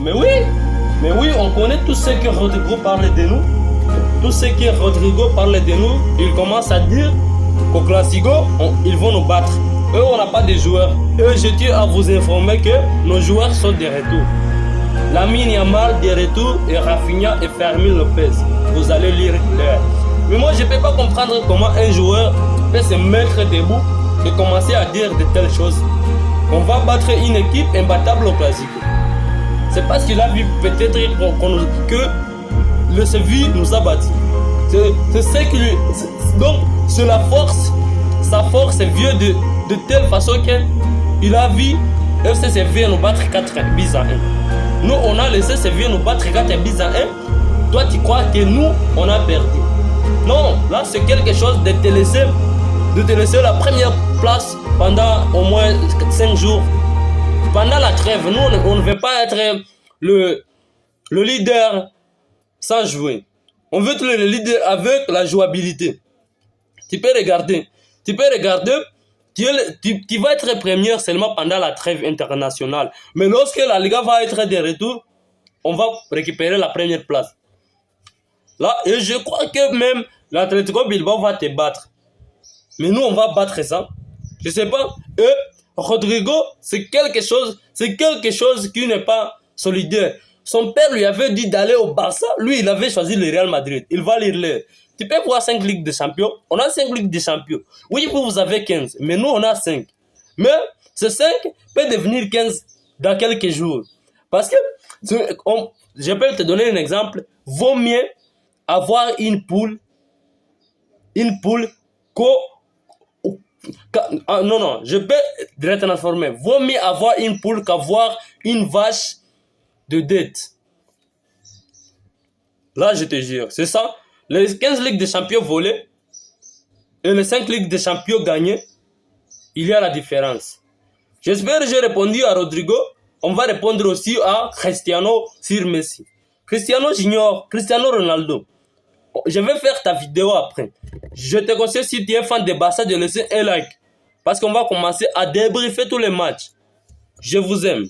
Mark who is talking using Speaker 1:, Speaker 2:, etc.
Speaker 1: Mais oui, on connaît tout ce que Rodrigo parle de nous. Tout ce que Rodrigo parle de nous, il commence à dire qu'au Classico, ils vont nous battre. Eux, on n'a pas de joueurs. Eux, je tiens à vous informer que nos joueurs sont de retour. Lamine Yamal de retour et Rafinha et Fermin Lopez. Vous allez lire l'heure. Mais moi, je ne peux pas comprendre comment un joueur peut se mettre debout et commencer à dire de telles choses. On va battre une équipe imbattable au Classico. C'est parce qu'il a vu peut-être que le Séville nous a battus. C'est ce qui lui... Donc, c'est la force. Sa force est vieux de telle façon qu'il a vu FC Séville nous battre 4 buts à 1. Nous, on a laissé Séville nous battre 4 buts à 1. Toi, tu crois que nous, on a perdu. Non, là, c'est quelque chose de te laisser la première place pendant au moins 5 jours. Pendant la trêve, nous, on ne veut pas être le leader sans jouer. On veut être le leader avec la jouabilité. Tu peux regarder, tu vas être premier seulement pendant la trêve internationale. Mais lorsque la Liga va être de retour, on va récupérer la première place. Là, et je crois que même l'Atlético Bilbao va te battre. Mais nous, on va battre ça. Je sais pas. Eux, Rodrigo, c'est quelque chose qui n'est pas solidaire. Son père lui avait dit d'aller au Barça. Lui, il avait choisi le Real Madrid. Il va lire l'heure. Tu peux voir 5 Ligues des Champions. On a 5 Ligues des Champions. Oui, vous avez 15. Mais nous, on a 5. Mais ce 5 peut devenir 15 dans quelques jours. Parce que, je peux te donner un exemple. Vaut mieux avoir une poule non, je peux te transformer. Vaut mieux avoir une poule qu'avoir une vache de dette. Là, je te jure, c'est ça. Les 15 Ligues des Champions volées et les 5 Ligues des Champions gagnées, il y a la différence. J'espère que j'ai répondu à Rodrigo. On va répondre aussi à Cristiano sur Messi. Cristiano Junior, Cristiano Ronaldo. Je vais faire ta vidéo après. Je te conseille, si tu es fan de Barça, de laisser un like. Parce qu'on va commencer à débriefer tous les matchs. Je vous aime.